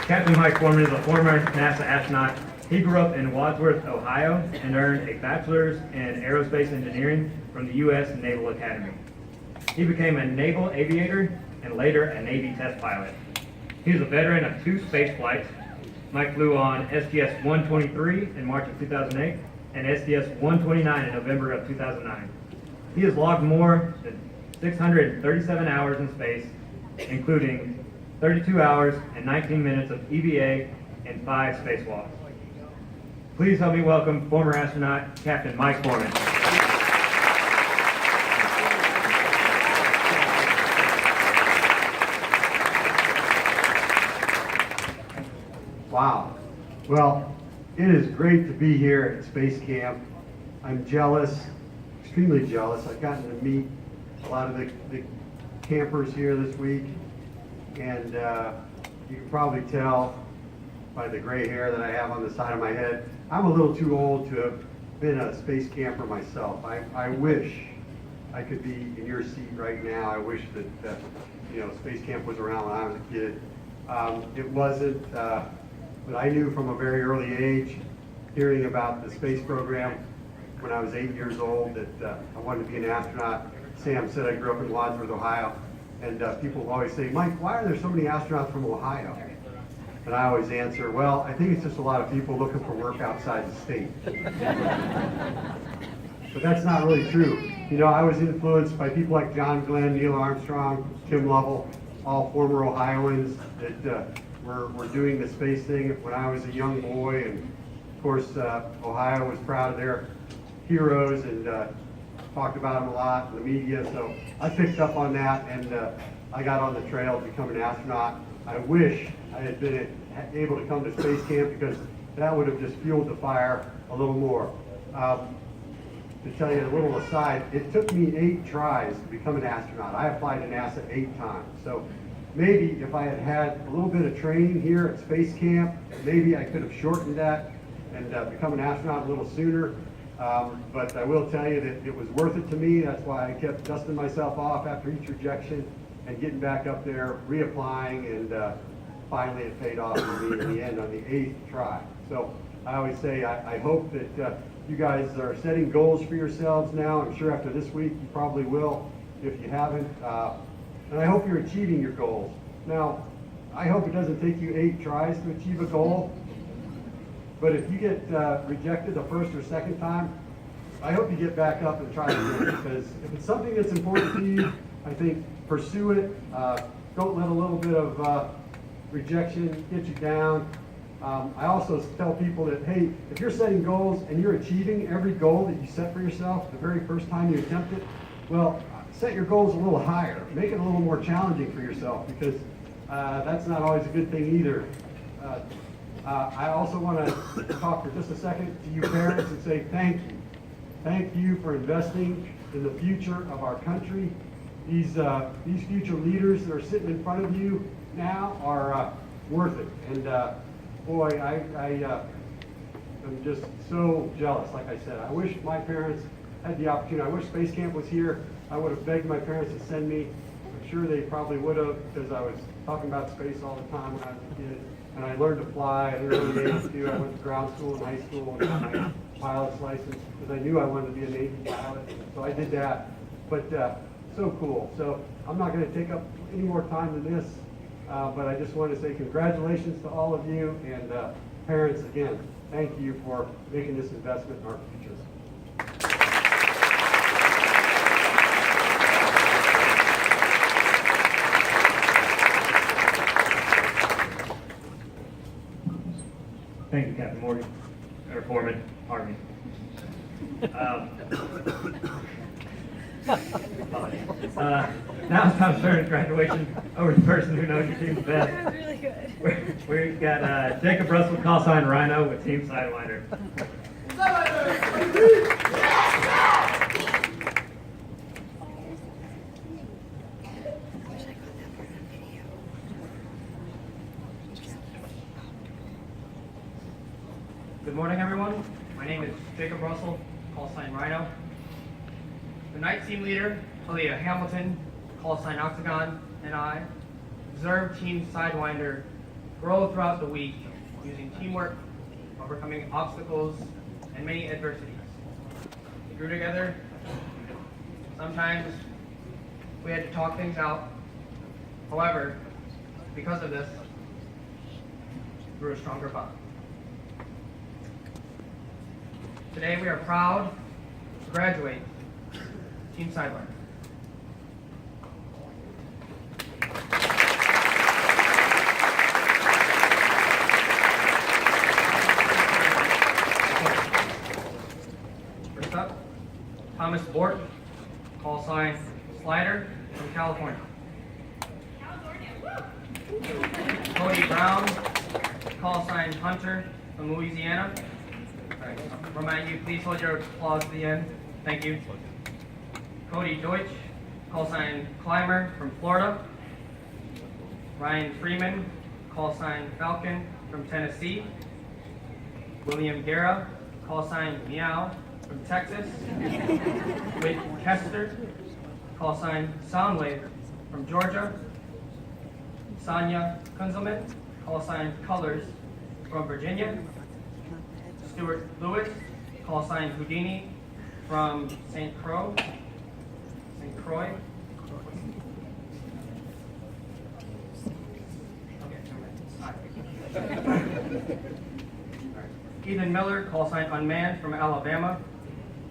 Captain Mike Foreman is a former NASA astronaut. He grew up in Wadsworth, Ohio, and earned a bachelor's in aerospace engineering from the U.S. Naval Academy. He became a naval aviator and later a Navy test pilot. He is a veteran of 2 space flights. Mike flew on STS-123 in March of 2008 and STS-129 in November of 2009. He has logged more than 637 hours in space, including 32 hours and 19 minutes of EVA and 5 spacewalks. Please help me welcome former astronaut Captain Mike Foreman. Wow. Well, it is great to be here at Space Camp. I'm jealous, extremely jealous. I've gotten to meet a lot of the campers here this week, and you can probably tell by the gray hair that I have on the side of my head, I'm a little too old to have been a space camper myself. I wish I could be in your seat right now. I wish that Space Camp was around when I was a kid. It wasn't, but I knew from a very early age, hearing about the space program when I was 8 years old, that I wanted to be an astronaut. Sam said I grew up in Wadsworth, Ohio, and people always say, Mike, why are there so many astronauts from Ohio? And I always answer, well, I think it's just a lot of people looking for work outside the state. But that's not really true. You know, I was influenced by people like John Glenn, Neil Armstrong, Tim Lovell, all former Ohioans that were doing the space thing when I was a young boy. And of course, Ohio was proud of their heroes and talked about them a lot in the media. So I picked up on that, and I got on the trail to become an astronaut. I wish I had been able to come to Space Camp, because that would have just fueled the fire a little more. To tell you a little aside, it took me 8 tries to become an astronaut. I applied to NASA 8 times. So maybe if I had had a little bit of training here at Space Camp, maybe I could have shortened that and become an astronaut a little sooner. But I will tell you that it was worth it to me. That's why I kept dusting myself off after each rejection and getting back up there, reapplying, and finally it paid off for me in the end on the 8th try. So I always say I hope that you guys are setting goals for yourselves now. I'm sure after this week you probably will if you haven't. And I hope you're achieving your goals. Now, I hope it doesn't take you 8 tries to achieve a goal. But if you get rejected the first or second time, I hope you get back up and try again. Because if it's something that's important to you, I think pursue it. Don't let a little bit of rejection get you down. I also tell people that, hey, if you're setting goals and you're achieving every goal that you set for yourself the very first time you attempt it, well, set your goals a little higher. Make it a little more challenging for yourself, because that's not always a good thing either. I also want to talk for just a second to you parents and say thank you. Thank you for investing in the future of our country. These future leaders that are sitting in front of you now are worth it. And boy, I am just so jealous. Like I said, I wish my parents had the opportunity. I wish Space Camp was here. I would have begged my parents to send me. I'm sure they probably would have, because I was talking about space all the time when I was a kid. And I learned to fly at an early age too. I went to ground school and high school and got my pilot's license because I knew I wanted to be a Navy pilot. So I did that. But so cool. So I'm not going to take up any more time than this. But I just want to say congratulations to all of you, and parents, again, thank you for making this investment in our futures. Thank you, Captain Morgan, or Foreman, pardon me. Now it's time to turn graduation over to the person who knows your team the best. That was really good. We've got Jacob Russell, call sign Rhino, with Team Sidewinder. Good morning, everyone. My name is Jacob Russell, call sign Rhino. The night team leader, Talia Hamilton, call sign Octagon, and I observed Team Sidewinder grow throughout the week using teamwork, overcoming obstacles, and many adversities. We grew together. Sometimes we had to talk things out. However, because of this, we grew a stronger bond. Today we are proud to graduate Team Sideline. First up, Thomas Bort, call sign Slider from California. Cody Brown, call sign Hunter from Louisiana. All right, remind you, please hold your applause to the end. Thank you. Cody Deutsch, call sign Climber from Florida. Ryan Freeman, call sign Falcon from Tennessee. William Guerra, call sign Meow from Texas. Whit Kester, call sign Soundwave from Georgia. Sonia Kunzelman, call sign Colors from Virginia. Stuart Lewis, call sign Houdini from St. Croix. Ethan Miller, call sign Unmanned from Alabama.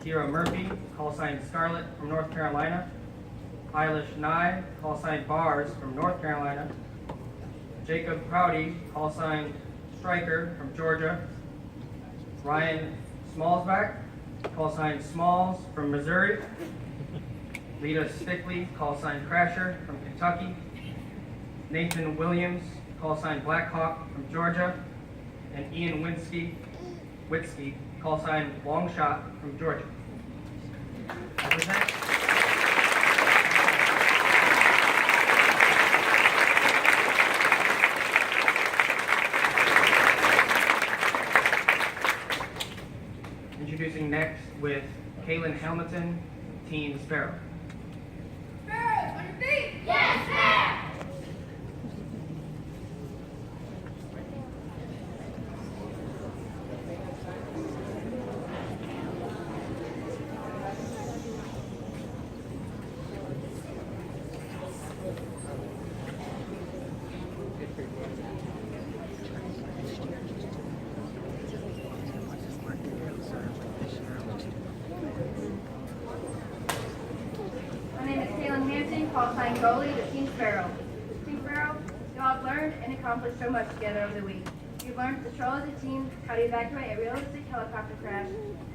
Kira Murphy, call sign Scarlet from North Carolina. Eilish Nye, call sign Bars from North Carolina. Jacob Prouty, call sign Striker from Georgia. Ryan Smallsback, call sign Smalls from Missouri. Lita Stickley, call sign Crasher from Kentucky. Nathan Williams, call sign Blackhawk from Georgia. And Ian Witsky, call sign Longshot from Georgia. Introducing next with Kaylin Hamilton, Team Sparrow. Sparrows, on your feet! Yes, sir! Call sign goalie to Team Sparrow. Team Sparrow, you all have learned and accomplished so much together over the week. You've learned to stroll as a team, how to evacuate a realistic helicopter crash,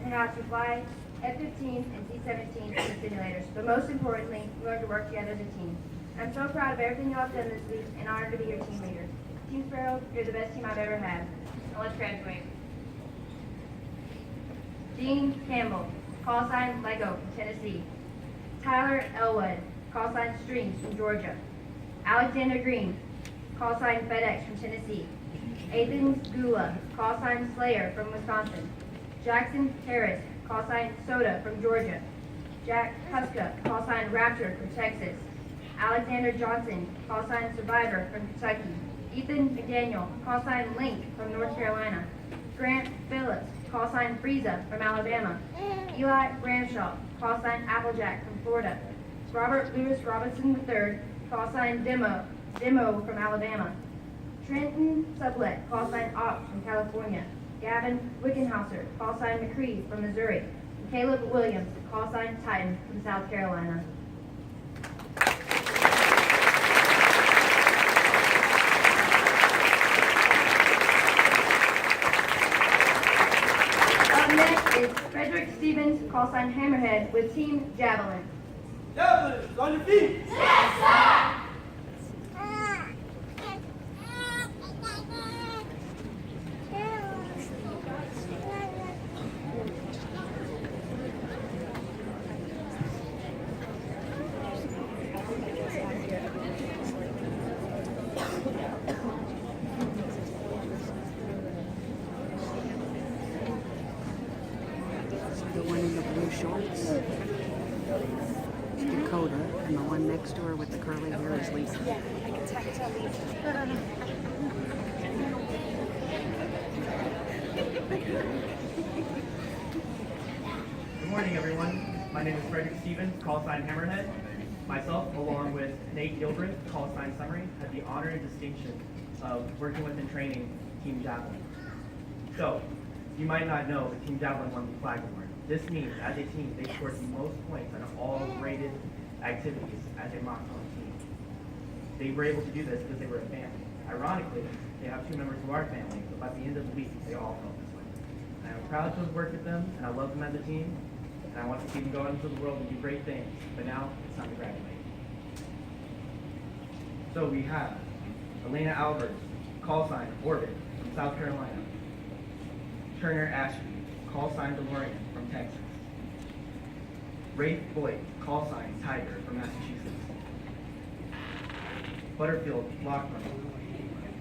and how to fly F-15s and C-17s in the simulators. But most importantly, you learned to work together as a team. I'm so proud of everything you all have done this week and honored to be your team leader. Team Sparrow, you're the best team I've ever had. Now let's graduate. Dean Campbell, call sign Lego from Tennessee. Tyler Elwood, call sign Strings from Georgia. Alexander Green, call sign FedEx from Tennessee. Athens Gula, call sign Slayer from Wisconsin. Jackson Harris, call sign Soda from Georgia. Jack Huska, call sign Raptor from Texas. Alexander Johnson, call sign Survivor from Kentucky. Ethan McDaniel, call sign Link from North Carolina. Grant Phillips, call sign Frieza from Alabama. Eli Ramshaw, call sign Applejack from Florida. Robert Louis Robinson III, call sign Demo from Alabama. Trenton Sublet, call sign Ops from California. Gavin Wickenhauser, call sign McCree from Missouri. And Caleb Williams, call sign Titan from South Carolina. Up next is Frederick Stevens, call sign Hammerhead with Team Javelin. Javelin, on your feet! Yes, sir! The one in the blue shorts is Dakota, and the one next to her with the curly hair is Lisa. Yeah, I can tell Lisa. morning, everyone. My name is Frederick Stevens, call sign Hammerhead. Myself, along with Nate Gilbreth, call sign Summary, had the honor and distinction of working with and training Team Javelin. So, you might not know, but Team Javelin won the flag award. This means, as a team, they scored the most points out of all graded activities as a Mach team. They were able to do this because they were a family. Ironically, they have 2 members of our family, but by the end of the week, they all felt this way. And I'm proud to have worked with them, and I love them as a team, and I want to see them go out into the world and do great things. But now, it's time to graduate. So we have Elena Albers, call sign Orbit from South Carolina. Turner Ashby, call sign DeLorean from Texas. Rafe Boyd, call sign Tiger from Massachusetts. Butterfield Lockman,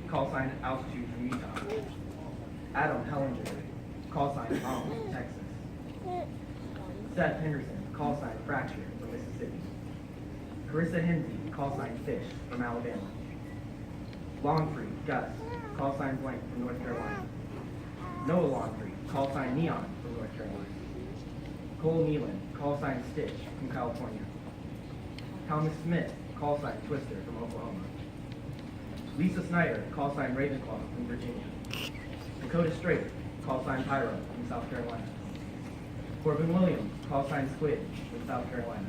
call sign Altitude from Utah. Adam Hellinger, call sign from Texas. Seth Henderson, call sign Fracture from Mississippi. Carissa Hinsey, call sign Fish from Alabama. Longfree Gus, call sign Blank from North Carolina. Noah Longfree, call sign Neon from North Carolina. Cole Nealon, call sign Stitch from California. Thomas Smith, call sign Twister from Oklahoma. Lisa Snyder, call sign Ravenclaw from Virginia. Dakota Strait, call sign Pyro from South Carolina. Corbin Williams, call sign Squid from South Carolina.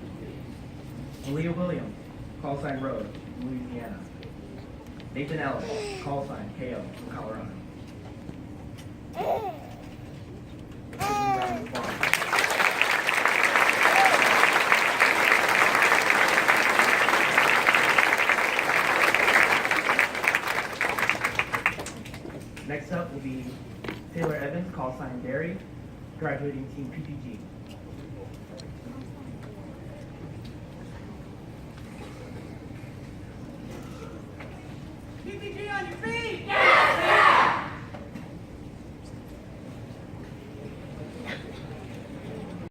Malia Williams, call sign Rose from Louisiana. Nathan Ellis, call sign KO from Colorado. Let's give them a round of applause. Next up will be Taylor Evans, call sign Derry, graduating team PPG. PPG on your feet!